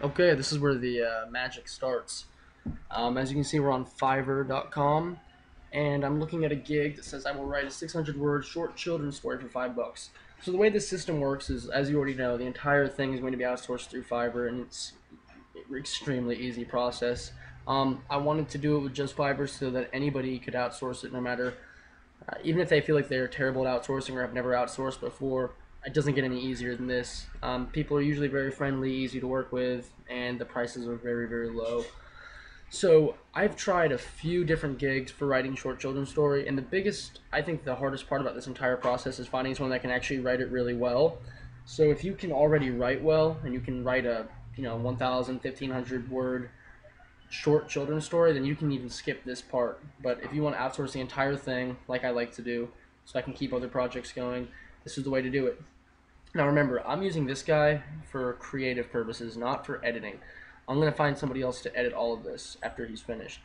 Okay, this is where the magic starts. As you can see, we're on Fiverr.com, and I'm looking at a gig that says I will write a 600-word short children's story for $5. So the way this system works is, as you already know, the entire thing is going to be outsourced through Fiverr, and it's an extremely easy process. I wanted to do it with just Fiverr so that anybody could outsource it, no matter even if they feel like they're terrible at outsourcing or have never outsourced before. It doesn't get any easier than this. People are usually very friendly, easy to work with, and the prices are very, very low. So I've tried a few different gigs for writing short children's story, and I think the hardest part about this entire process is finding someone that can actually write it really well. So if you can already write well, and you can write a 1,000, 1,500 word short children's story, then you can even skip this part. But if you want to outsource the entire thing, like I like to do, so I can keep other projects going, this is the way to do it. Now remember, I'm using this guy for creative purposes, not for editing. I'm going to find somebody else to edit all of this after he's finished.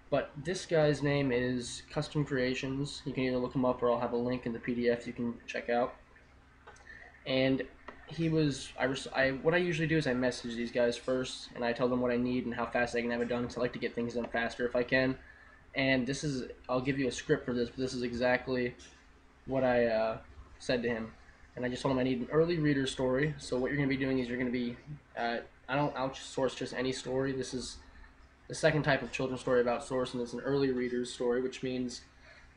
But this guy's name is Custom Creations. You can either look him up or I'll have a link in the PDF you can check out. And what I usually do is I message these guys first and I tell them what I need and how fast I can have it done, because I like to get things done faster if I can. And I'll give you a script for this, but this is exactly what I said to him. And I just told him I need an early reader story. So what you're going to be doing is you're going to be, I don't outsource just any story. This is the second type of children's story I've outsourced, and it's an early reader's story, which means,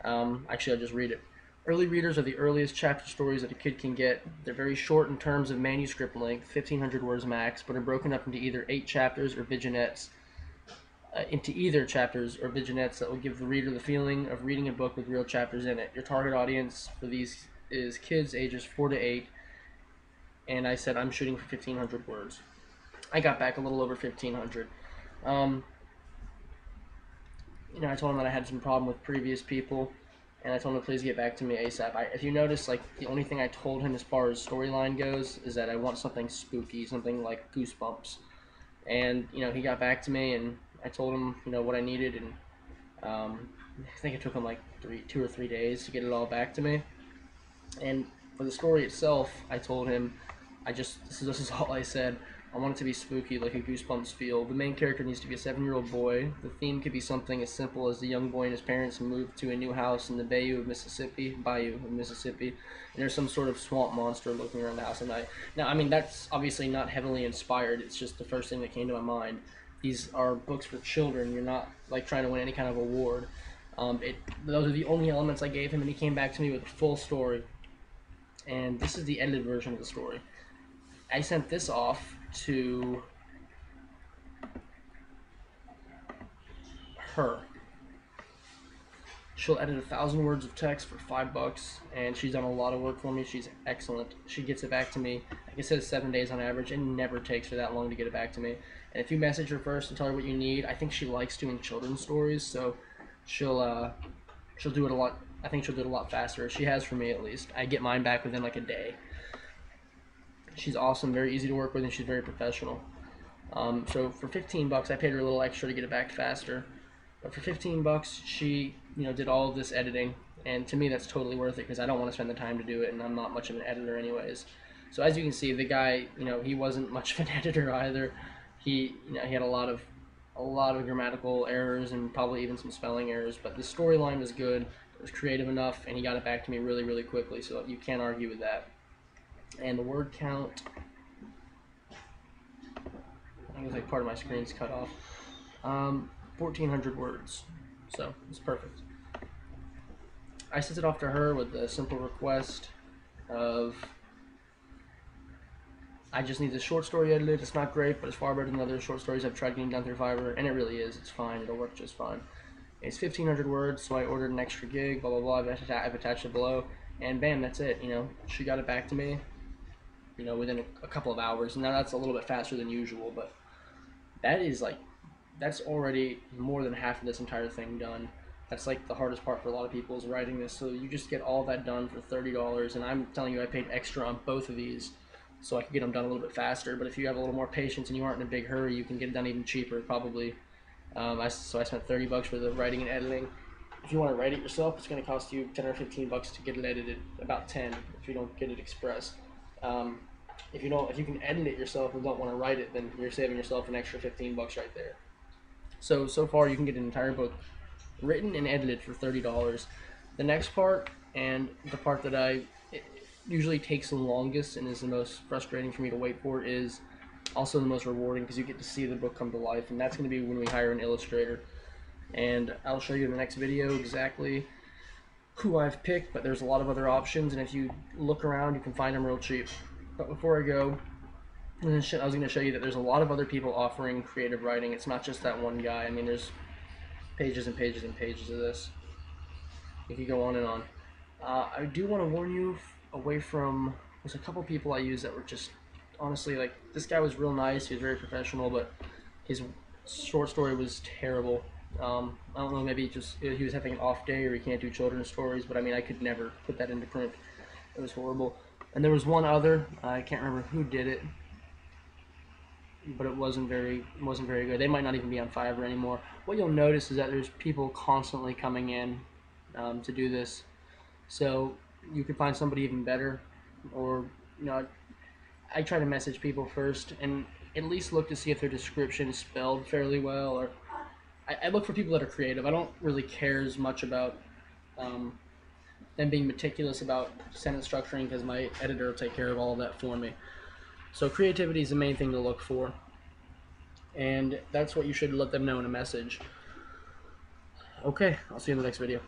actually I'll just read it. Early readers are the earliest chapter stories that a kid can get. They're very short in terms of manuscript length, 1,500 words max, but are broken up into either 8 chapters or vignettes. That will give the reader the feeling of reading a book with real chapters in it. Your target audience for these is kids ages 4 to 8, and I said I'm shooting for 1,500 words. I got back a little over 1,500. Um, I told him that I had some problem with previous people, and I told him to please get back to me ASAP. If you notice, like, the only thing I told him as far as storyline goes is that I want something spooky, something like Goosebumps. And he got back to me, and I told him what I needed, and I think it took him like 2 or 3 days to get it all back to me. And for the story itself, I told him, this is all I said. I want it to be spooky, like a Goosebumps feel. The main character needs to be a 7-year-old boy. The theme could be something as simple as the young boy and his parents move to a new house in the Bayou of Mississippi, and there's some sort of swamp monster looking around the house at night. Now, I mean, that's obviously not heavily inspired. It's just the first thing that came to my mind. These are books for children. You're not like trying to win any kind of award. Those are the only elements I gave him, and he came back to me with a full story. And this is the edited version of the story. I sent this off to her. She'll edit 1,000 words of text for $5, and she's done a lot of work for me. She's excellent. She gets it back to me, like I said, 7 days on average. It never takes her that long to get it back to me. And if you message her first and tell her what you need, I think she likes doing children's stories, so she'll do it a lot. I think she'll do it a lot faster. She has for me, at least. I get mine back within like a day. She's awesome, very easy to work with, and she's very professional. So for $15, I paid her a little extra to get it back faster. But for $15, she did all of this editing, and to me that's totally worth it because I don't want to spend the time to do it, and I'm not much of an editor anyways. So as you can see, the guy, he wasn't much of an editor either. He had a lot of grammatical errors and probably even some spelling errors, but the storyline was good. It was creative enough, and he got it back to me really, really quickly. So you can't argue with that. And the word count, I think it's like part of my screen's cut off. 1,400 words, so it's perfect. I sent it off to her with a simple request of, I just need the short story edited. It's not great, but it's far better than other short stories I've tried getting done through Fiverr, and it really is. It's fine. It'll work just fine. It's 1,500 words, so I ordered an extra gig, blah, blah, blah. I've attached it below, and bam, that's it. She got it back to me, within a couple of hours. Now that's a little bit faster than usual, but that's already more than half of this entire thing done. That's like the hardest part for a lot of people is writing this. So you just get all that done for $30, and I'm telling you I paid extra on both of these so I could get them done a little bit faster. But if you have a little more patience and you aren't in a big hurry, you can get it done even cheaper probably. So I spent $30 for the writing and editing. If you want to write it yourself, it's going to cost you $10 or $15 to get it edited, about 10 if you don't get it express. if you can edit it yourself and don't want to write it, then you're saving yourself an extra 15 bucks right there. So far you can get an entire book written and edited for $30. The next part, and the part that it usually takes the longest and is the most frustrating for me to wait for, is also the most rewarding because you get to see the book come to life, and that's going to be when we hire an illustrator. And I'll show you in the next video exactly who I've picked, but there's a lot of other options, and if you look around, you can find them real cheap. But before I go, I was going to show you that there's a lot of other people offering creative writing. It's not just that one guy. I mean, there's pages and pages and pages of this. You could go on and on. I do want to warn you away from. There's a couple people I use that were just honestly like this guy was real nice. He was very professional, but his short story was terrible. I don't know. Maybe he was having an off day or he can't do children's stories. But I mean, I could never put that into print. It was horrible. And there was one other. I can't remember who did it, but it wasn't very good. They might not even be on Fiverr anymore. What you'll notice is that there's people constantly coming in to do this. So you could find somebody even better, or I try to message people first and at least look to see if their description is spelled fairly well, or I look for people that are creative. I don't really care as much about them being meticulous about sentence structuring because my editor will take care of all of that for me. So creativity is the main thing to look for, and that's what you should let them know in a message. Okay, I'll see you in the next video.